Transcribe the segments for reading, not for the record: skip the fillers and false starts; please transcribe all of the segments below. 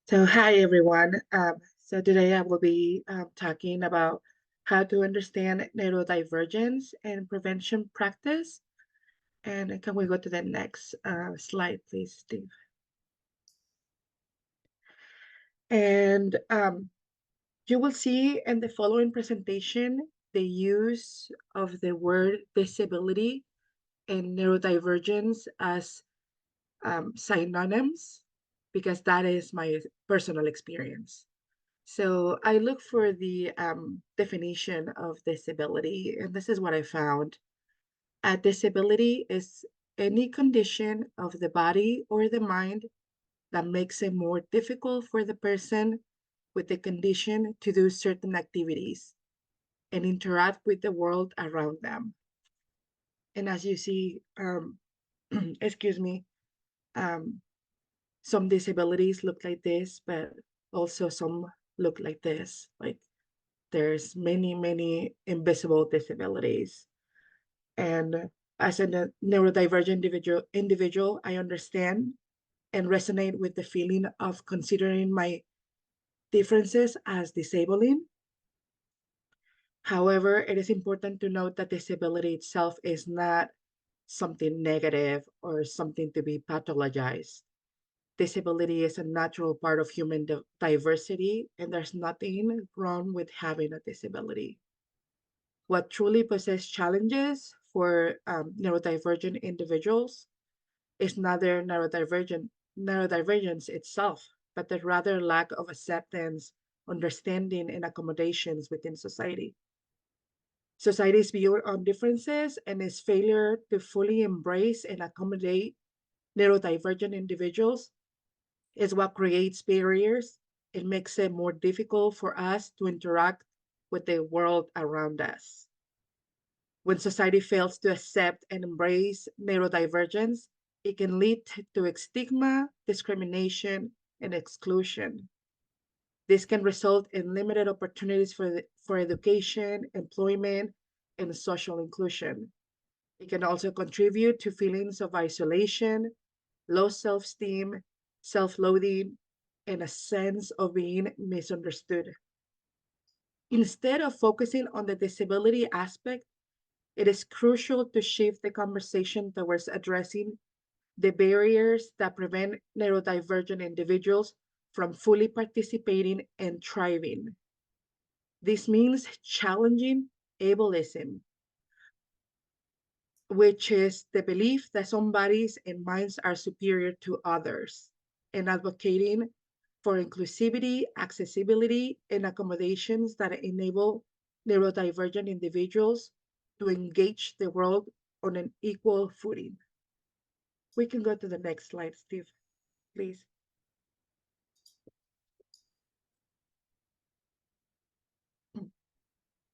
So, hi everyone. So today I will be talking about how to understand neurodivergence and prevention practice. And can we go to the next slide, please, Steve? And you will see in the following presentation the use of the word disability and neurodivergence as synonyms, because that is my personal experience. So I look for the definition of disability, and this is what I found. A disability is any condition of the body or the mind that makes it more difficult for the person with the condition to do certain activities and interact with the world around them. And as you see, excuse me, um, some disabilities look like this, but also some look like this, like there's many invisible disabilities. And as a neurodivergent individual, I understand and resonate with the feeling of considering my differences as disabling. However, it is important to note that disability itself is not something negative or something to be pathologized. Disability is a natural part of human diversity, and there's nothing wrong with having a disability. What truly poses challenges for neurodivergent individuals is not their neurodivergence itself, but the rather lack of acceptance, understanding, and accommodations within society. Society's view on differences and its failure to fully embrace and accommodate neurodivergent individuals is what creates barriers. It makes it more difficult for us to interact with the world around us. When society fails to accept and embrace neurodivergence, it can lead to stigma, discrimination, and exclusion. This can result in limited opportunities for education, employment, and social inclusion. It can also contribute to feelings of isolation, low self esteem, self loathing, and a sense of being misunderstood. Instead of focusing on the disability aspect, it is crucial to shift the conversation towards addressing the barriers that prevent neurodivergent individuals from fully participating and thriving. This means challenging ableism, which is the belief that some bodies and minds are superior to others, and advocating for inclusivity, accessibility, and accommodations that enable neurodivergent individuals to engage the world on an equal footing. We can go to the next slide, Steve, please.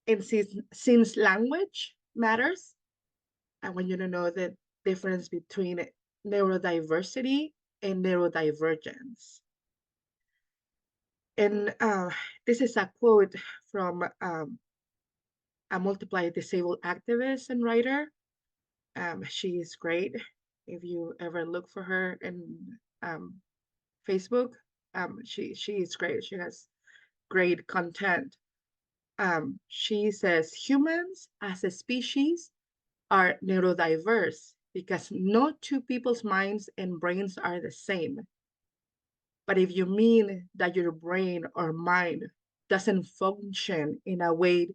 And since language matters, I want you to know the difference between neurodiversity and neurodivergence. And this is a quote from a multiply disabled activist and writer. She is great. If you ever look for her in Facebook, she is great. She has great content. She says humans as a species are neurodiverse because no two people's minds and brains are the same. But if you mean that your brain or mind doesn't function in a way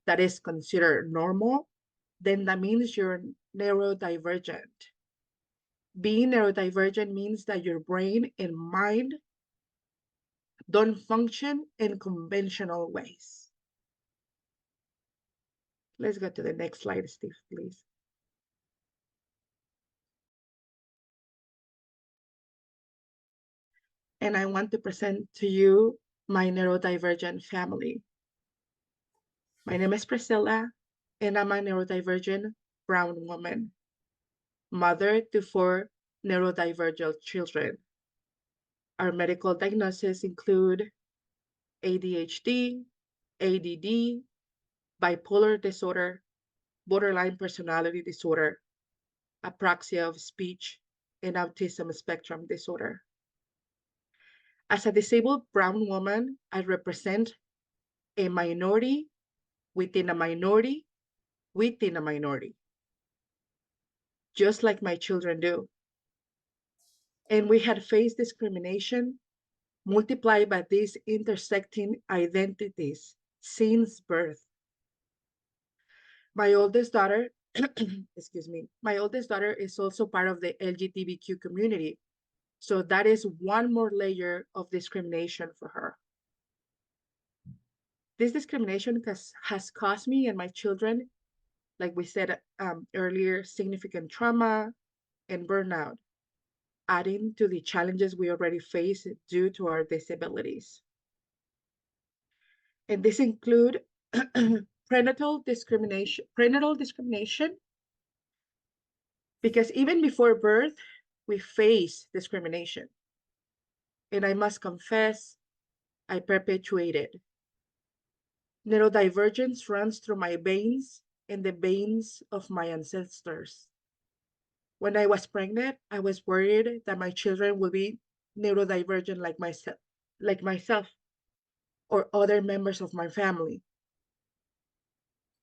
that is considered normal, then that means you're neurodivergent. Being neurodivergent means that your brain and mind don't function in conventional ways. Let's go to the next slide, Steve, please. And I want to present to you my neurodivergent family. My name is Priscila, and I'm a neurodivergent brown woman, mother to 4 neurodivergent children. Our medical diagnoses include ADHD, ADD, bipolar disorder, borderline personality disorder, apraxia of speech, and autism spectrum disorder. As a disabled brown woman, I represent a minority within a minority within a minority, just like my children do. And we had faced discrimination multiplied by these intersecting identities since birth. My oldest daughter, excuse me, my oldest daughter is also part of the LGBTQ community. So that is one more layer of discrimination for her. This discrimination has caused me and my children, like we said earlier, significant trauma and burnout, adding to the challenges we already face due to our disabilities. And this include prenatal discrimination, because even before birth, we face discrimination. And I must confess, I perpetuated. Neurodivergence runs through my veins and the veins of my ancestors. When I was pregnant, I was worried that my children would be neurodivergent like myself or other members of my family.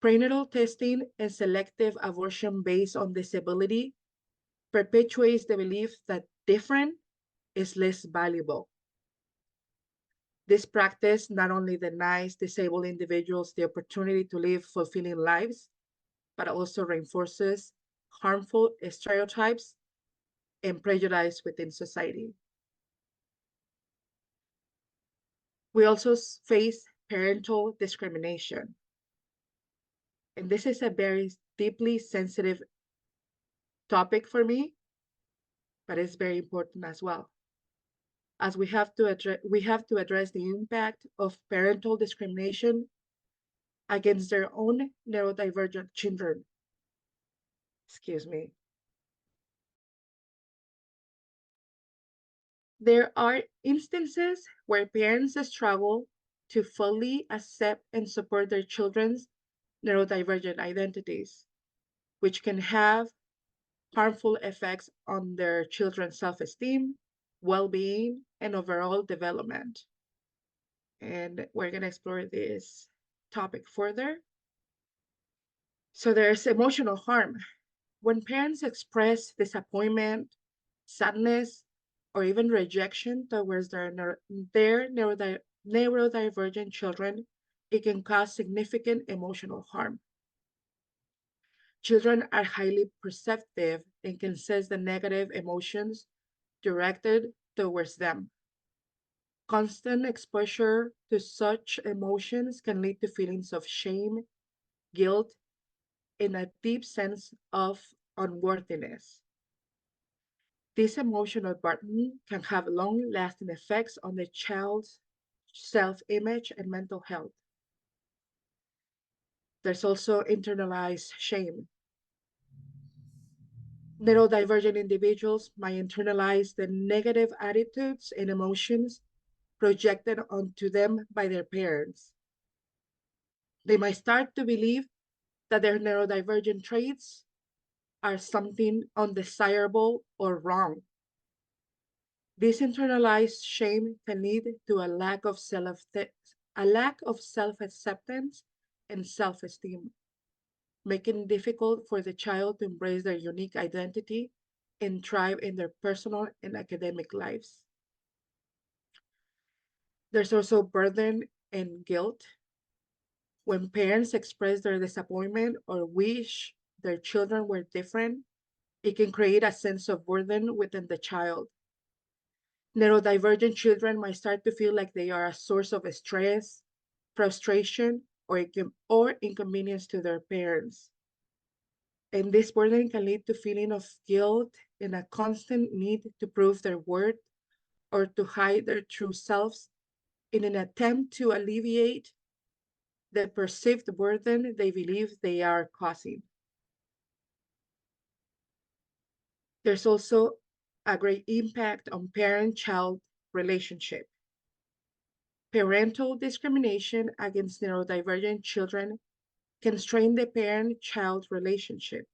Prenatal testing and selective abortion based on disability perpetuates the belief that different is less valuable. This practice not only denies disabled individuals the opportunity to live fulfilling lives, but also reinforces harmful stereotypes and prejudice within society. We also face parental discrimination. And this is a very deeply sensitive topic for me, but it's very important as well, as we have to address the impact of parental discrimination against their own neurodivergent children. Excuse me. There are instances where parents struggle to fully accept and support their children's neurodivergent identities, which can have harmful effects on their children's self-esteem, well-being, and overall development. And we're going to explore this topic further. So there's emotional harm. When parents express disappointment, sadness, or even rejection towards their neurodivergent children, it can cause significant emotional harm. Children are highly perceptive and can sense the negative emotions directed towards them. Constant exposure to such emotions can lead to feelings of shame, guilt, and a deep sense of unworthiness. This emotional burden can have long-lasting effects on the child's self-image and mental health. There's also internalized shame. Neurodivergent individuals might internalize the negative attitudes and emotions projected onto them by their parents. They might start to believe that their neurodivergent traits are something undesirable or wrong. This internalized shame can lead to a lack of self-acceptance and self-esteem, making it difficult for the child to embrace their unique identity and thrive in their personal and academic lives. There's also burden and guilt. When parents express their disappointment or wish their children were different, it can create a sense of burden within the child. Neurodivergent children might start to feel like they are a source of stress, frustration, or inconvenience to their parents. And this burden can lead to feeling of guilt and a constant need to prove their worth or to hide their true selves in an attempt to alleviate the perceived burden they believe they are causing. There's also a great impact on parent-child relationship. Parental discrimination against neurodivergent children can strain the parent-child relationship.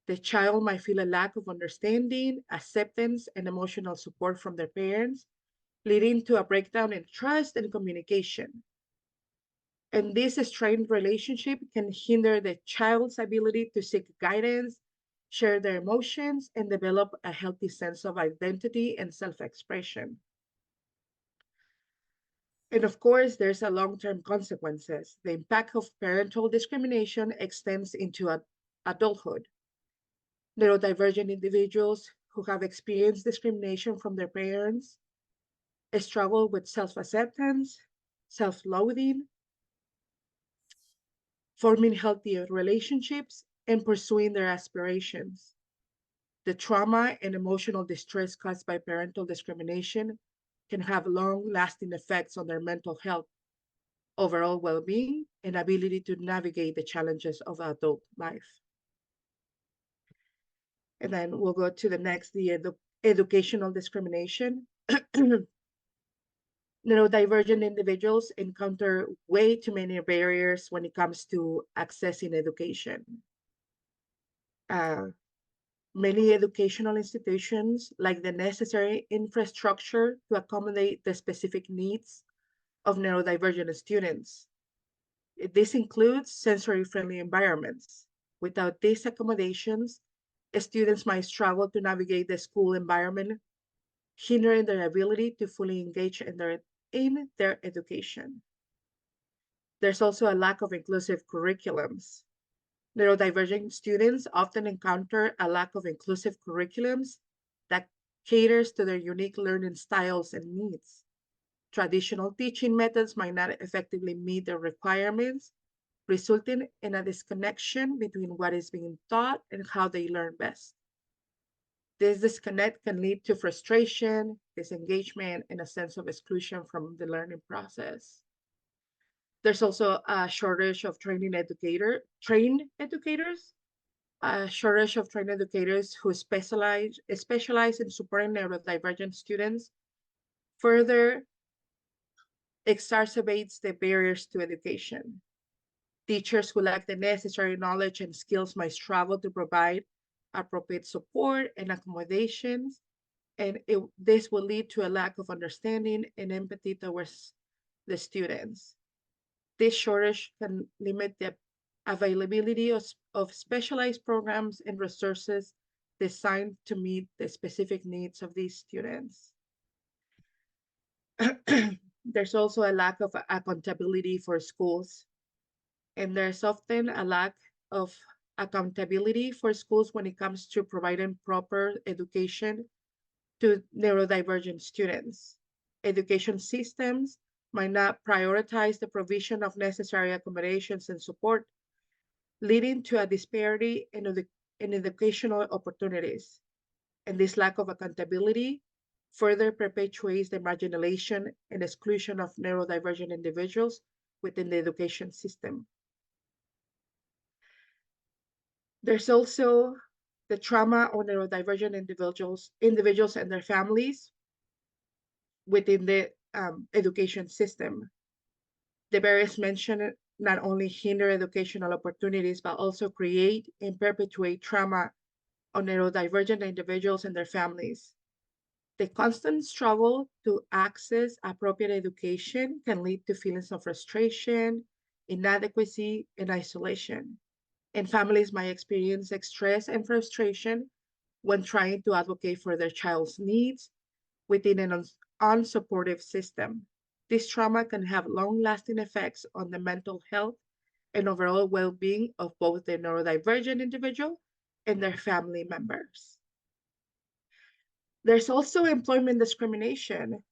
The child might feel a lack of understanding, acceptance, and emotional support from their parents, leading to a breakdown in trust and communication. And this strained relationship can hinder the child's ability to seek guidance, share their emotions, and develop a healthy sense of identity and self-expression. And of course, there's a long-term consequences. The impact of parental discrimination extends into adulthood. Neurodivergent individuals who have experienced discrimination from their parents struggle with self-acceptance, self-loathing, forming healthier relationships, and pursuing their aspirations. The trauma and emotional distress caused by parental discrimination can have long-lasting effects on their mental health, overall well-being, and ability to navigate the challenges of adult life. And then we'll go to the next, the educational discrimination. Neurodivergent individuals encounter way too many barriers when it comes to accessing education. Many educational institutions lack the necessary infrastructure to accommodate the specific needs of neurodivergent students. This includes sensory-friendly environments. Without these accommodations, students might struggle to navigate the school environment, hindering their ability to fully engage in their education. There's also a lack of inclusive curriculums. Neurodivergent students often encounter a lack of inclusive curriculums that caters to their unique learning styles and needs. Traditional teaching methods might not effectively meet their requirements, resulting in a disconnection between what is being taught and how they learn best. This disconnect can lead to frustration, disengagement, and a sense of exclusion from the learning process. There's also a shortage of trained educators, a shortage of trained educators who specialize in supporting neurodivergent students, further exacerbates the barriers to education. Teachers who lack the necessary knowledge and skills might struggle to provide appropriate support and accommodations, and this will lead to a lack of understanding and empathy towards the students. This shortage can limit the availability of specialized programs and resources designed to meet the specific needs of these students. There's also a lack of accountability for schools, and there's often a lack of accountability for schools when it comes to providing proper education to neurodivergent students. Education systems might not prioritize the provision of necessary accommodations and support, leading to a disparity in educational opportunities. And this lack of accountability further perpetuates the marginalization and exclusion of neurodivergent individuals within the education system. There's also the trauma on neurodivergent individuals and their families within the education system. The barriers mentioned not only hinder educational opportunities, but also create and perpetuate trauma on neurodivergent individuals and their families. The constant struggle to access appropriate education can lead to feelings of frustration, inadequacy, and isolation. And families might experience stress and frustration when trying to advocate for their child's needs within an unsupportive system. This trauma can have long-lasting effects on the mental health and overall well-being of both the neurodivergent individual and their family members. There's also employment discrimination.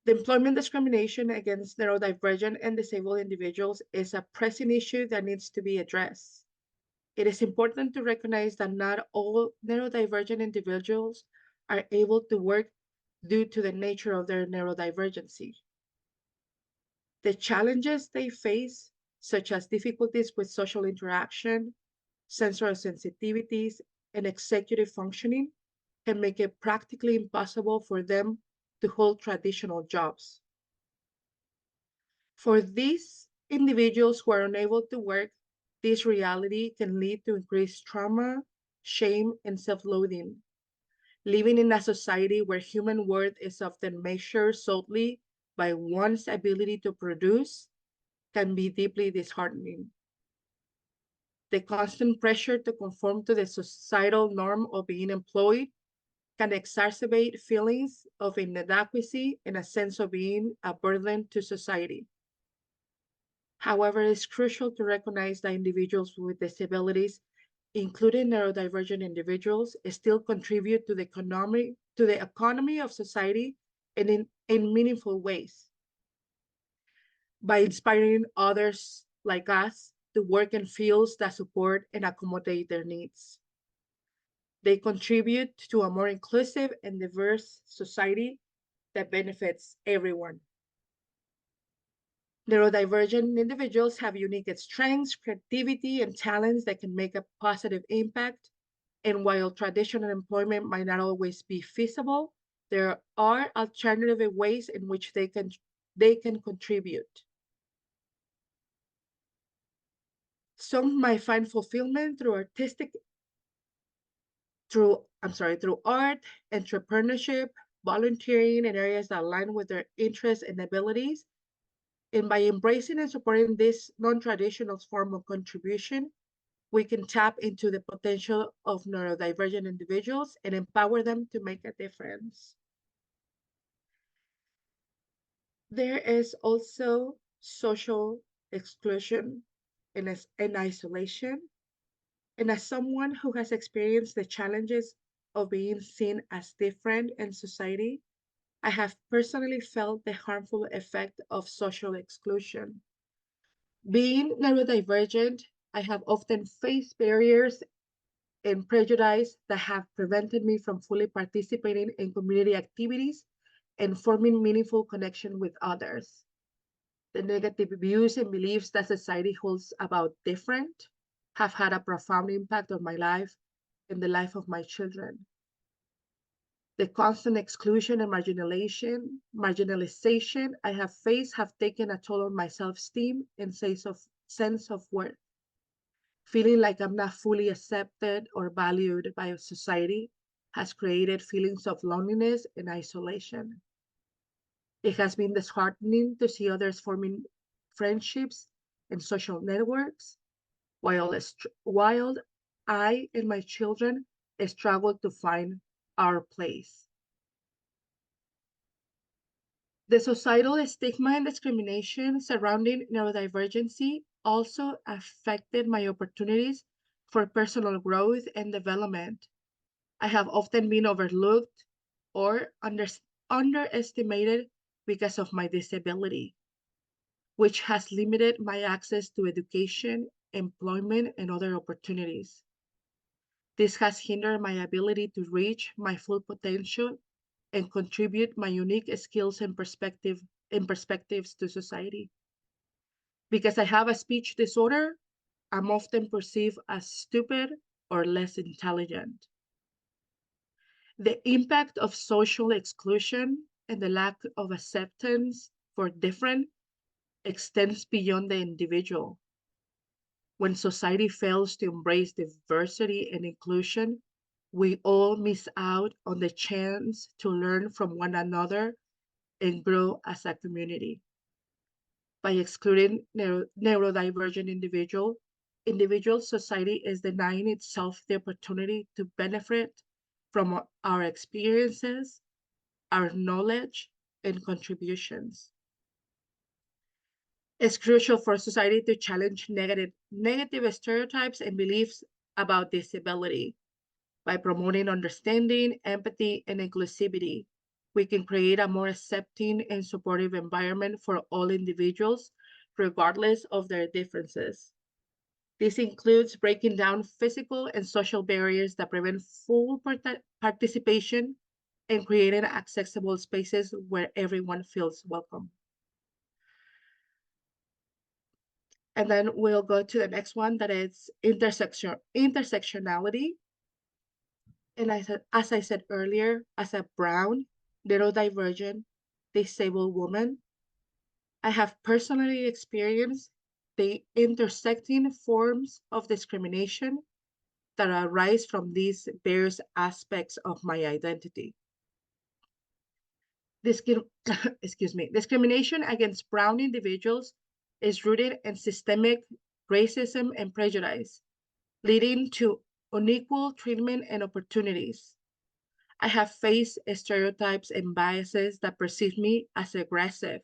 The employment discrimination against neurodivergent and disabled individuals is a pressing issue that needs to be addressed. It is important to recognize that not all neurodivergent individuals are able to work due to the nature of their neurodivergency. The challenges they face, such as difficulties with social interaction, sensory sensitivities, and executive functioning, can make it practically impossible for them to hold traditional jobs. For these individuals who are unable to work, this reality can lead to increased trauma, shame, and self-loathing. Living in a society where human worth is often measured solely by one's ability to produce can be deeply disheartening. The constant pressure to conform to the societal norm of being employed can exacerbate feelings of inadequacy and a sense of being a burden to society. However, it's crucial to recognize that individuals with disabilities, including neurodivergent individuals, still contribute to the economy of society and in meaningful ways by inspiring others like us to work in fields that support and accommodate their needs. They contribute to a more inclusive and diverse society that benefits everyone. Neurodivergent individuals have unique strengths, creativity, and talents that can make a positive impact. And while traditional employment might not always be feasible, there are alternative ways in which they can contribute. Some might find fulfillment through art, entrepreneurship, volunteering in areas that align with their interests and abilities. And by embracing and supporting this non-traditional form of contribution, we can tap into the potential of neurodivergent individuals and empower them to make a difference. There is also social exclusion and isolation. And as someone who has experienced the challenges of being seen as different in society, I have personally felt the harmful effect of social exclusion. Being neurodivergent, I have often faced barriers and prejudice that have prevented me from fully participating in community activities and forming meaningful connection with others. The negative views and beliefs that society holds about different have had a profound impact on my life and the life of my children. The constant exclusion and marginalization I have faced have taken a toll on my self-esteem and sense of worth. Feeling like I'm not fully accepted or valued by society has created feelings of loneliness and isolation. It has been disheartening to see others forming friendships and social networks while I and my children struggle to find our place. The societal stigma and discrimination surrounding neurodivergency also affected my opportunities for personal growth and development. I have often been overlooked or underestimated because of my disability, which has limited my access to education, employment, and other opportunities. This has hindered my ability to reach my full potential and contribute my unique skills and perspectives to society. Because I have a speech disorder, I'm often perceived as stupid or less intelligent. The impact of social exclusion and the lack of acceptance for different extends beyond the individual. When society fails to embrace diversity and inclusion, we all miss out on the chance to learn from one another and grow as a community. By excluding neurodivergent individuals, society is denying itself the opportunity to benefit from our experiences, our knowledge, and contributions. It's crucial for society to challenge negative stereotypes and beliefs about disability. By promoting understanding, empathy, and inclusivity, we can create a more accepting and supportive environment for all individuals, regardless of their differences. This includes breaking down physical and social barriers that prevent full participation and creating accessible spaces where everyone feels welcome. And then we'll go to the next one that is intersectionality. And as I said earlier, as a brown, neurodivergent, disabled woman, I have personally experienced the intersecting forms of discrimination that arise from these various aspects of my identity. Discrimination against brown individuals is rooted in systemic racism and prejudice, leading to unequal treatment and opportunities. I have faced stereotypes and biases that perceive me as aggressive,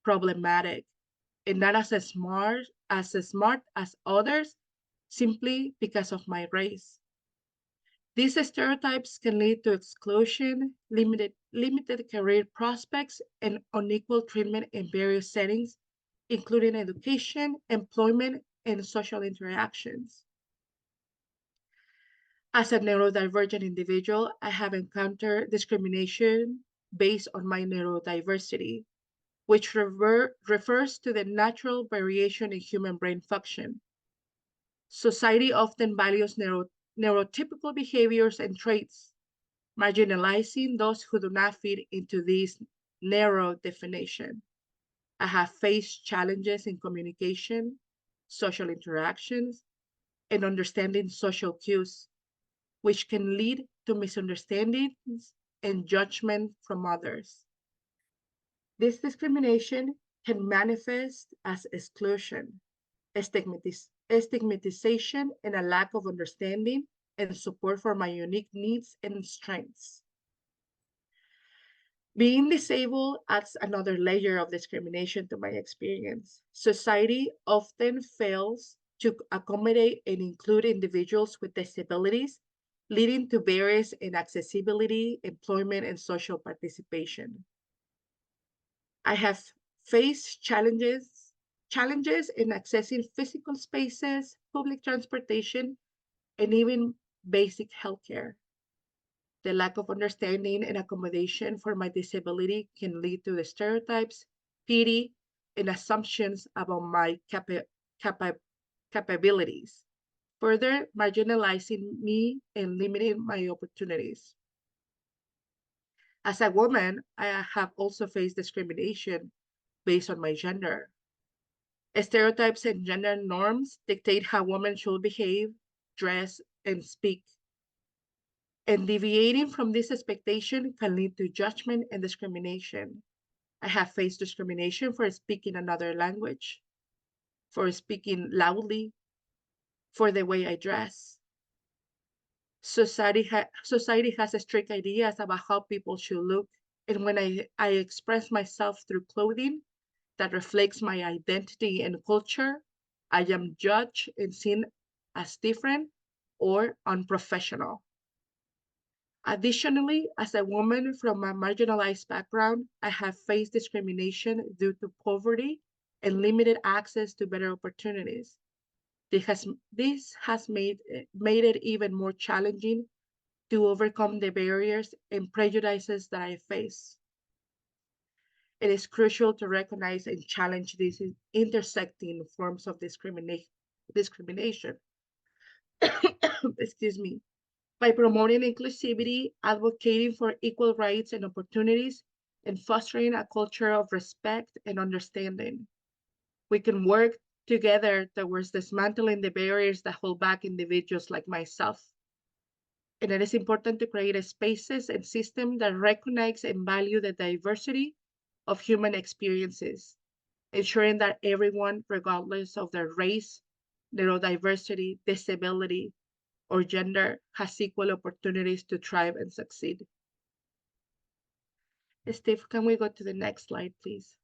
problematic, and not as smart as others simply because of my race. These stereotypes can lead to exclusion, limited career prospects, and unequal treatment in various settings, including education, employment, and social interactions. As a neurodivergent individual, I have encountered discrimination based on my neurodiversity, which refers to the natural variation in human brain function. Society often values neurotypical behaviors and traits, marginalizing those who do not fit into this narrow definition. I have faced challenges in communication, social interactions, and understanding social cues, which can lead to misunderstandings and judgment from others. This discrimination can manifest as exclusion, stigmatization, and a lack of understanding and support for my unique needs and strengths. Being disabled adds another layer of discrimination to my experience. Society often fails to accommodate and include individuals with disabilities, leading to barriers in accessibility, employment, and social participation. I have faced challenges in accessing physical spaces, public transportation, and even basic healthcare. The lack of understanding and accommodation for my disability can lead to the stereotypes, pity, and assumptions about my capabilities, further marginalizing me and limiting my opportunities. As a woman, I have also faced discrimination based on my gender. Stereotypes and gender norms dictate how women should behave, dress, and speak. And deviating from this expectation can lead to judgment and discrimination. I have faced discrimination for speaking another language, for speaking loudly, for the way I dress. Society has strict ideas about how people should look, and when I express myself through clothing that reflects my identity and culture, I am judged and seen as different or unprofessional. Additionally, as a woman from a marginalized background, I have faced discrimination due to poverty and limited access to better opportunities. This has made it even more challenging to overcome the barriers and prejudices that I face. It is crucial to recognize and challenge these intersecting forms of discrimination. Excuse me. By promoting inclusivity, advocating for equal rights and opportunities, and fostering a culture of respect and understanding. We can work together towards dismantling the barriers that hold back individuals like myself. And it is important to create spaces and systems that recognize and value the diversity of human experiences, ensuring that everyone, regardless of their race, neurodiversity, disability, or gender, has equal opportunities to thrive and succeed. Steve, can we go to the next slide, please?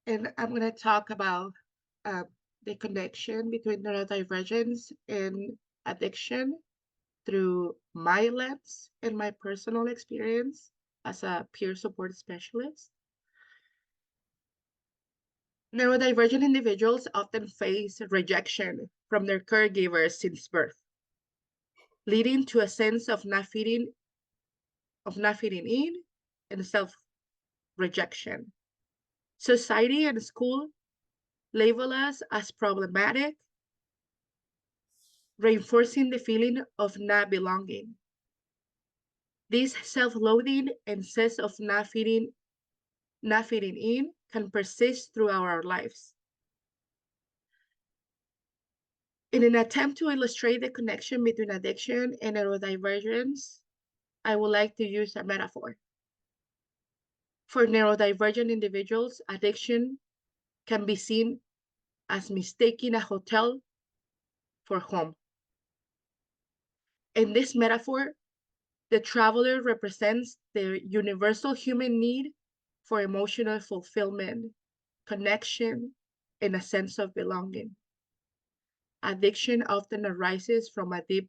And I'm going to talk about the connection between neurodivergence and addiction through my lens and my personal experience as a peer support specialist. Neurodivergent individuals often face rejection from their caregivers since birth, leading to a sense of not fitting in and self-rejection. Society and school label us as problematic, reinforcing the feeling of not belonging. This self-loathing and sense of not fitting not fitting in, can persist throughout our lives. In an attempt to illustrate the connection between addiction and neurodivergence, I would like to use a metaphor. For neurodivergent individuals, addiction can be seen as mistaking a hotel for home. In this metaphor, the traveler represents the universal human need for emotional fulfillment, connection, and a sense of belonging. Addiction often arises from a deep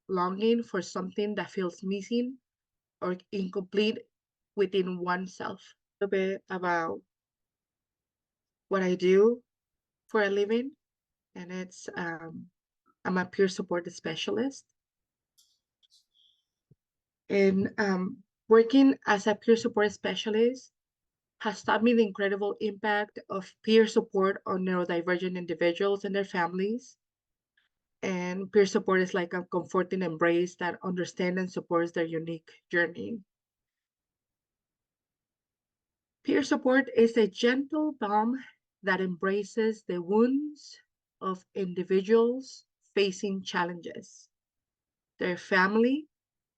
longing for something that feels missing or incomplete within oneself. A bit about what I do for a living, and it's I'm a peer support specialist. And working as a peer support specialist has taught me the incredible impact of peer support on neurodivergent individuals and their families. And peer support is like a comforting embrace that understands and supports their unique journey. Peer support is a gentle balm that embraces the wounds of individuals facing challenges, their family,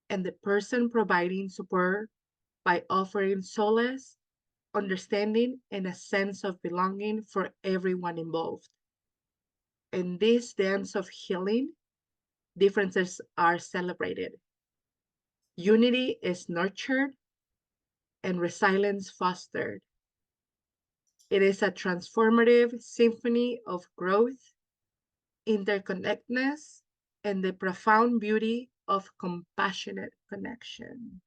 and the person providing support by offering solace, understanding, and a sense of belonging for everyone involved. In this dance of healing, differences are celebrated. Unity is nurtured and resilience fostered. It is a transformative symphony of growth, interconnectedness, and the profound beauty of compassionate connection.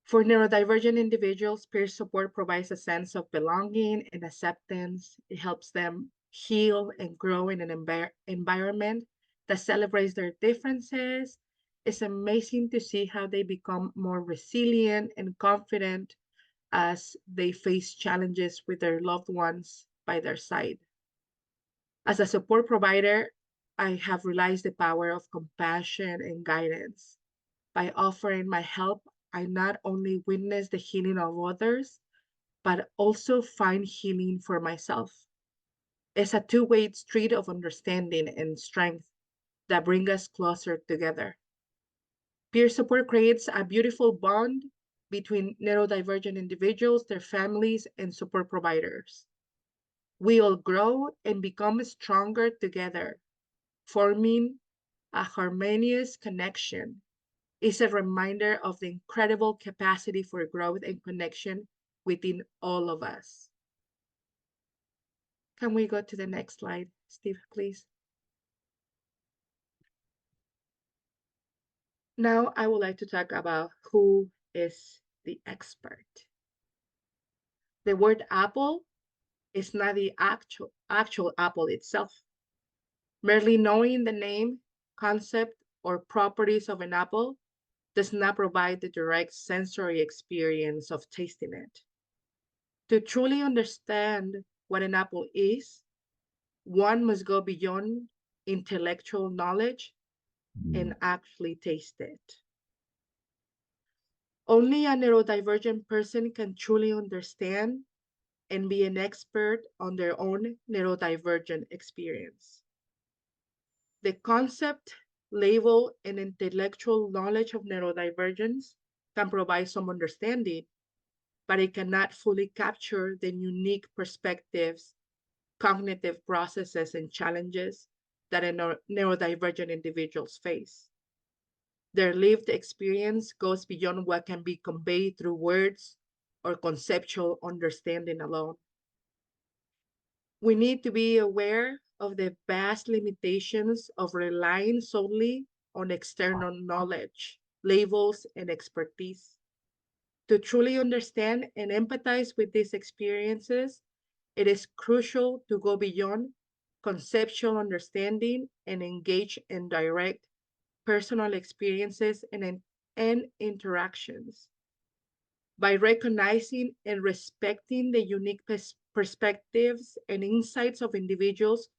For neurodivergent individuals, peer support provides a sense of belonging and acceptance. It helps them heal and grow in an environment that celebrates their differences. It's amazing to see how they become more resilient and confident as they face challenges with their loved ones by their side. As a support provider, I have realized the power of compassion and guidance. By offering my help, I not only witness the healing of others, but also find healing for myself. It's a two-way street of understanding and strength that bring us closer together. Peer support creates a beautiful bond between neurodivergent individuals, their families, and support providers. We all grow and become stronger together, forming a harmonious connection. Is a reminder of the incredible capacity for growth and connection within all of us. Can we go to the next slide, Steve, please? Now I would like to talk about who is the expert. The word apple is not the actual apple itself. Merely knowing the name, concept, or properties of an apple does not provide the direct sensory experience of tasting it. To truly understand what an apple is, one must go beyond intellectual knowledge and actually taste it. Only a neurodivergent person can truly understand and be an expert on their own neurodivergent experience. The concept, label, and intellectual knowledge of neurodivergence can provide some understanding, but it cannot fully capture the unique perspectives, cognitive processes, and challenges that neurodivergent individuals face. Their lived experience goes beyond what can be conveyed through words or conceptual understanding alone. We need to be aware of the vast limitations of relying solely on external knowledge, labels, and expertise. To truly understand and empathize with these experiences, it is crucial to go beyond conceptual understanding and engage in direct personal experiences and interactions. By recognizing and respecting the unique perspectives and insights of individuals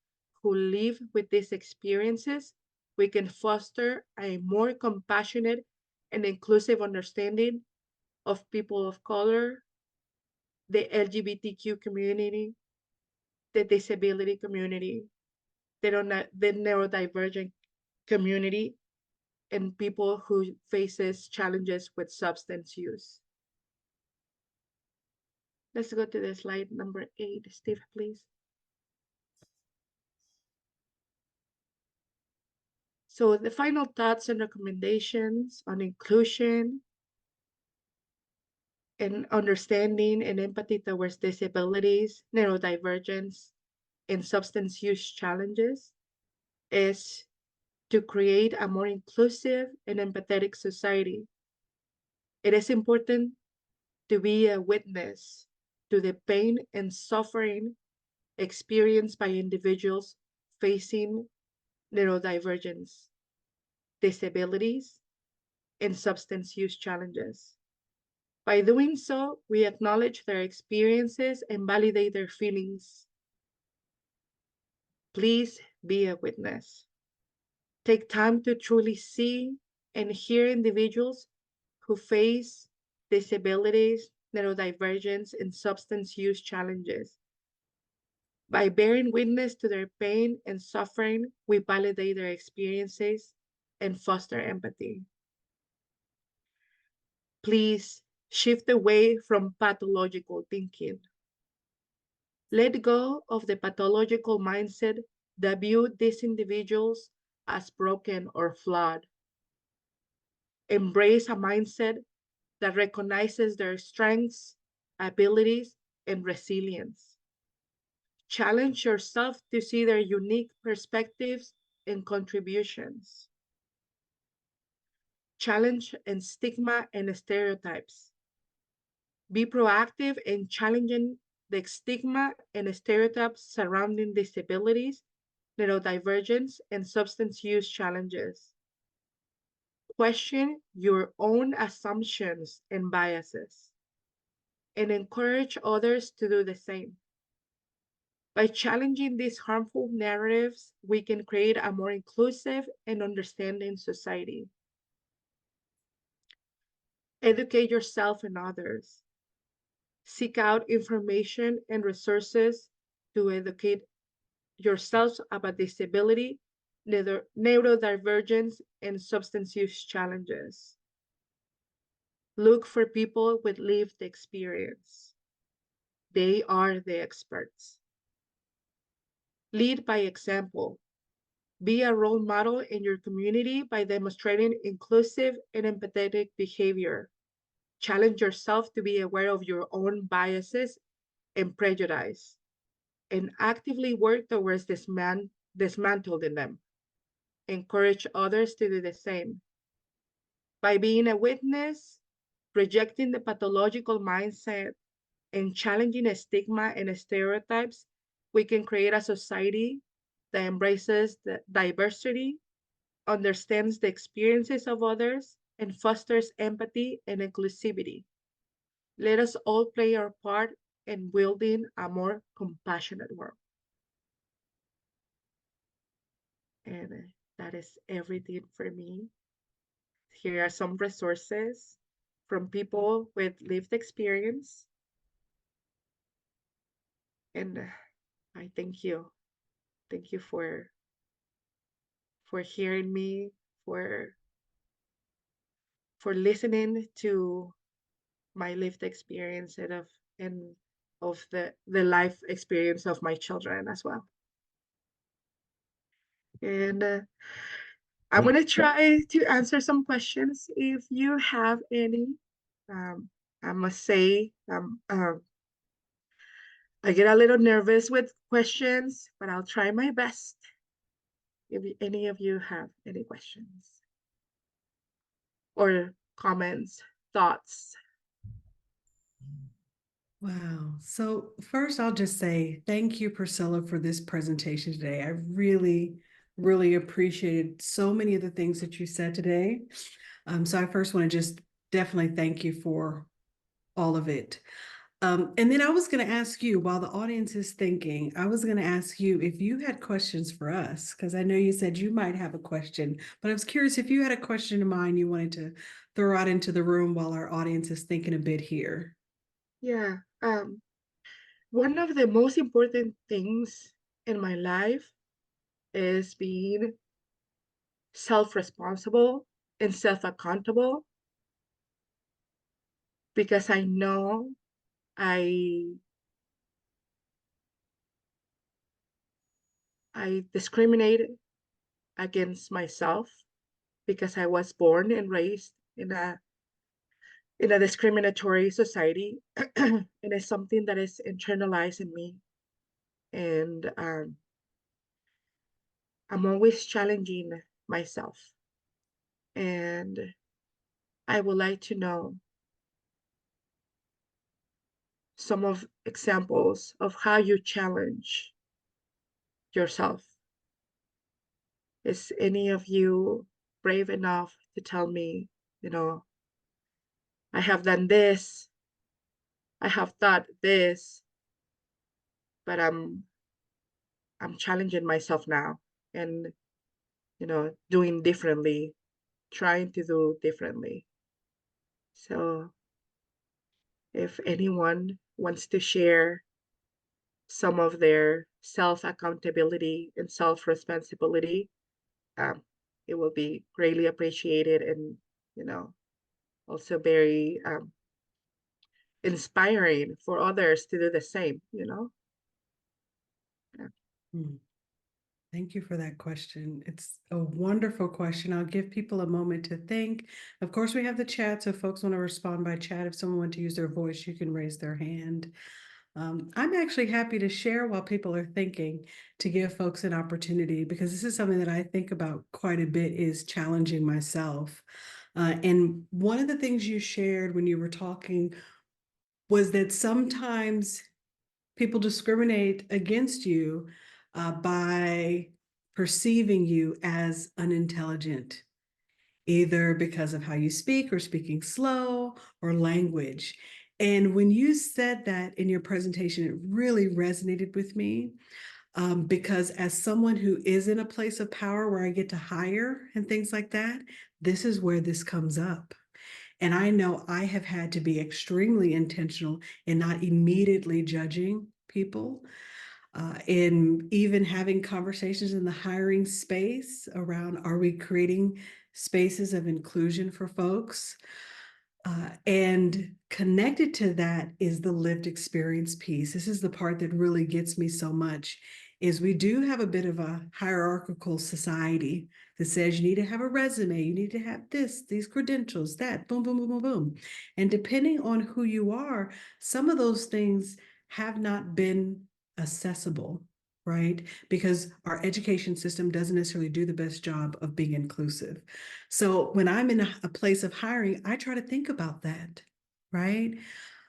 who live with these experiences, we can foster a more compassionate and inclusive understanding of people of color, the LGBTQ community, the disability community, the neurodivergent community, and people who faces challenges with substance use. Let's go to the slide number 8, Steve, please. So the final thoughts and recommendations on inclusion and understanding and empathy towards disabilities, neurodivergence, and substance use challenges is to create a more inclusive and empathetic society. It is important to be a witness to the pain and suffering experienced by individuals facing neurodivergence, disabilities, and substance use challenges. By doing so, we acknowledge their experiences and validate their feelings. Please be a witness. Take time to truly see and hear individuals who face disabilities, neurodivergence, and substance use challenges. By bearing witness to their pain and suffering, we validate their experiences and foster empathy. Please shift away from pathological thinking. Let go of the pathological mindset that view these individuals as broken or flawed. Embrace a mindset that recognizes their strengths, abilities, and resilience. Challenge yourself to see their unique perspectives and contributions. Challenge and stigma and stereotypes. Be proactive in challenging the stigma and stereotypes surrounding disabilities, neurodivergence, and substance use challenges. Question your own assumptions and biases, and encourage others to do the same. By challenging these harmful narratives, we can create a more inclusive and understanding society. Educate yourself and others. Seek out information and resources to educate yourselves about disability, neurodivergence, and substance use challenges. Look for people with lived experience. They are the experts. Lead by example. Be a role model in your community by demonstrating inclusive and empathetic behavior. Challenge yourself to be aware of your own biases and prejudice, and actively work towards dismantling them. Encourage others to do the same. By being a witness, rejecting the pathological mindset, and challenging a stigma and stereotypes, we can create a society that embraces the diversity, understands the experiences of others, and fosters empathy and inclusivity. Let us all play our part in building a more compassionate world. And that is everything for me. Here are some resources from people with lived experience. And I thank you. Thank you for hearing me, for listening to my lived experience and of the life experience of my children as well. And I'm going to try to answer some questions if you have any. I must say, I get a little nervous with questions, but I'll try my best. If any of you have any questions or comments, thoughts. Wow. So first, I'll just say thank you, Priscila, for this presentation today. I really, really appreciated so many of the things that you said today. So I first want to just definitely thank you for all of it. And then I was going to ask you, while the audience is thinking, I was going to ask you if you had questions for us, because I know you said you might have a question, but I was curious if you had a question in mind you wanted to throw out into the room while our audience is thinking a bit here. Yeah. One of the most important things in my life is being self-responsible and self-accountable, because I know I I discriminate against myself because I was born and raised in a discriminatory society, and it's something that is internalized in me. And I'm always challenging myself. And I would like to know some of examples of how you challenge yourself. Is any of you brave enough to tell me, you know, I have done this, I have thought this, but I'm challenging myself now and, doing differently, trying to do differently. So if anyone wants to share some of their self accountability and self responsibility, um, it will be greatly appreciated, and you know also very inspiring for others to do the same. Yeah. Hmm. Thank you for that question. It's a wonderful question. I'll give people a moment to think. Of course, we have the chat, so if folks want to respond by chat, if someone wants to use their voice, you can raise their hand. I'm actually happy to share while people are thinking, to give folks an opportunity, because this is something that I think about quite a bit, is challenging myself. And one of the things you shared when you were talking was that sometimes people discriminate against you by perceiving you as unintelligent, either because of how you speak or speaking slow or language. And when you said that in your presentation, it really resonated with me, because as someone who is in a place of power where I get to hire and things like that, this is where this comes up. And I know I have had to be extremely intentional in not immediately judging people, in even having conversations in the hiring space around, are we creating spaces of inclusion for folks? And connected to that is the lived experience piece. This is the part that really gets me so much, is we do have a bit of a hierarchical society that says you need to have a resume, you need to have this, these credentials, that, boom, boom, boom, boom, boom. And depending on who you are, some of those things have not been accessible, right? Because our education system doesn't necessarily do the best job of being inclusive. So when I'm in a place of hiring, I try to think about that, right?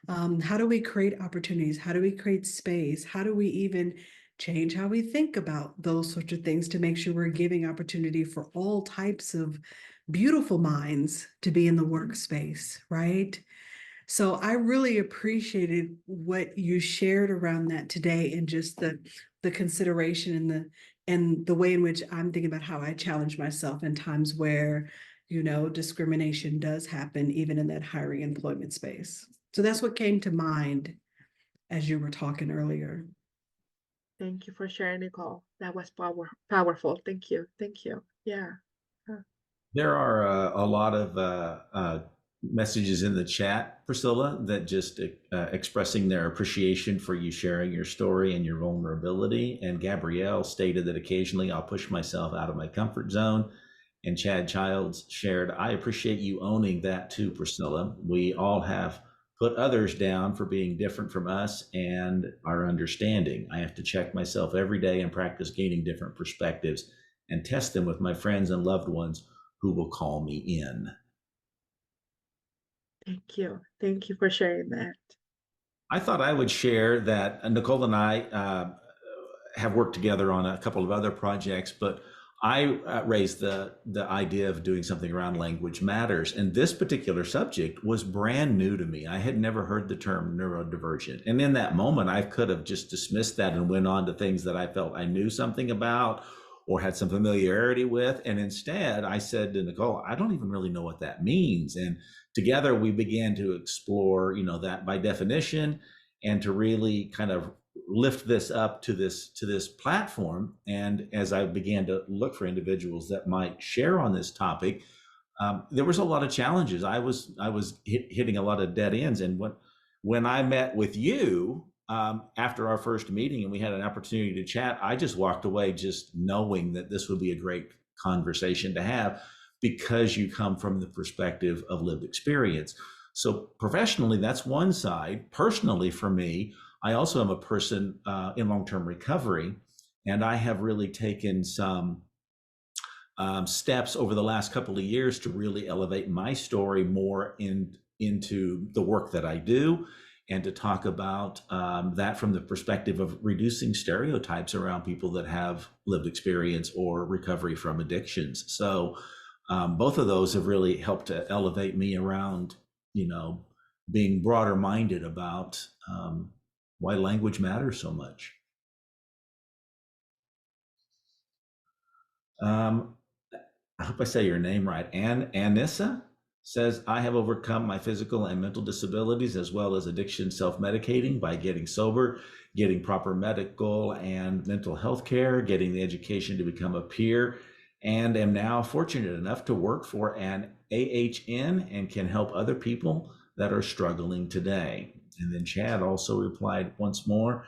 How do we create opportunities? How do we create space? How do we even change how we think about those sorts of things to make sure we're giving opportunity for all types of beautiful minds to be in the workspace, right? So I really appreciated what you shared around that today, and just the consideration and the way in which I'm thinking about how I challenge myself in times where, discrimination does happen, even in that hiring employment space. So that's what came to mind as you were talking earlier. Thank you for sharing, Nicole. That was powerful. Thank you. Thank you. Yeah. There are a lot of messages in the chat, Priscilla, that just expressing their appreciation for you sharing your story and your vulnerability. And Gabrielle stated that occasionally I'll push myself out of my comfort zone. And Chad Childs shared, I appreciate you owning that too, Priscilla. We all have put others down for being different from us and our understanding. I have to check myself every day and practice gaining different perspectives and test them with my friends and loved ones who will call me in. Thank you. Thank you for sharing that. I thought I would share that Nicole and I have worked together on a couple of other projects, but I raised the idea of doing something around language matters, and this particular subject was brand new to me. I had never heard the term neurodivergent, and in that moment, I could have just dismissed that and went on to things that I felt I knew something about or had some familiarity with. And instead, I said to Nicole, "I don't even really know what that means." And together, we began to explore, that by definition, and to really kind of lift this up to this platform. And as I began to look for individuals that might share on this topic, there was a lot of challenges. I was hitting a lot of dead ends. And when I met with you after our first meeting and we had an opportunity to chat, I just walked away just knowing that this would be a great conversation to have, because you come from the perspective of lived experience. So professionally, that's one side. Personally, for me, I also am a person in long-term recovery, and I have really taken some steps over the last couple of years to really elevate my story more into the work that I do, and to talk about that from the perspective of reducing stereotypes around people that have lived experience or recovery from addictions. So both of those have really helped to elevate me around, being broader minded about why language matters so much. I hope I say your name right. Anissa says, "I have overcome my physical and mental disabilities as well as addiction self-medicating by getting sober, getting proper medical and mental health care, getting the education to become a peer, and am now fortunate enough to work for an AHN and can help other people that are struggling today." And then Chad also replied once more,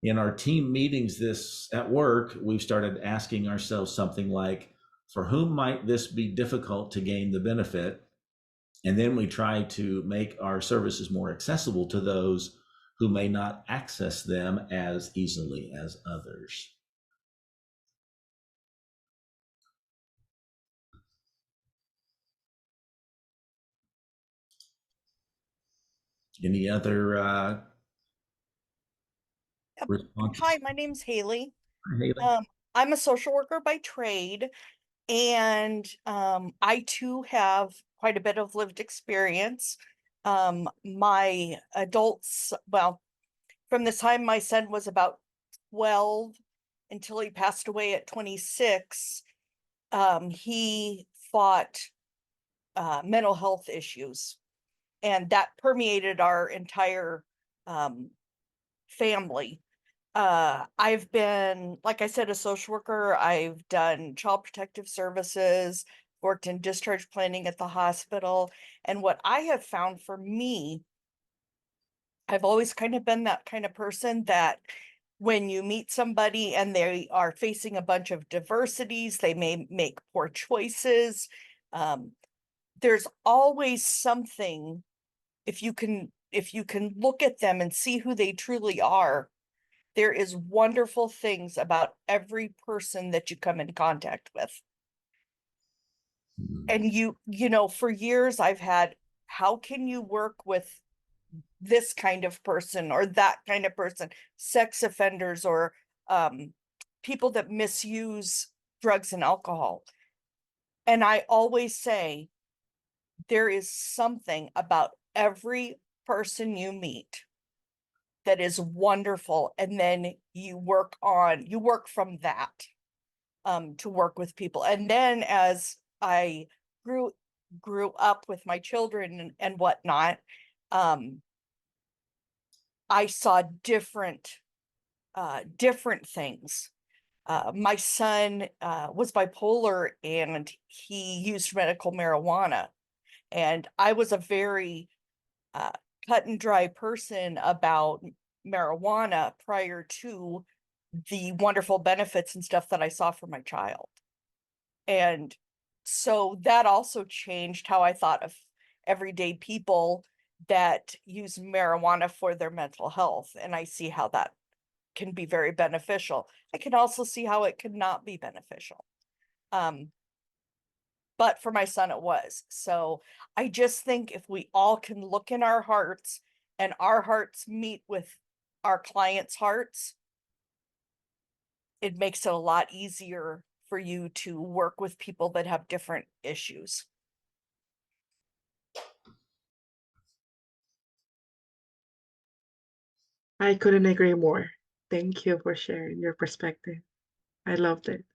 "In our team meetings this at work, we've started asking ourselves something like, for whom might this be difficult to gain the benefit? And then we try to make our services more accessible to those who may not access them as easily as others." Any other responses? Hi, my name's Haley. Haley? I'm a social worker by trade, and I too have quite a bit of lived experience. My adults, well, from the time my son was about 12 until he passed away at 26, he fought mental health issues, and that permeated our entire family. I've been, like I said, a social worker. I've done child protective services, worked in discharge planning at the hospital. And what I have found for me, I've always kind of been that kind of person that when you meet somebody and they are facing a bunch of diversities, they may make poor choices. There's always something, if you can look at them and see who they truly are, there is wonderful things about every person that you come in contact with. And for years I've had, how can you work with this kind of person or that kind of person, sex offenders or people that misuse drugs and alcohol? And I always say, there is something about every person you meet that is wonderful, and then you work from that to work with people. And then as I grew up with my children and whatnot, I saw different things. My son was bipolar and he used medical marijuana, and I was a very cut and dry person about marijuana prior to the wonderful benefits and stuff that I saw for my child. And so that also changed how I thought of everyday people that use marijuana for their mental health. And I see how that can be very beneficial. I can also see how it could not be beneficial. But for my son, it was. So I just think if we all can look in our hearts and our hearts meet with our clients' hearts, it makes it a lot easier for you to work with people that have different issues. I couldn't agree more. Thank you for sharing your perspective. I loved it.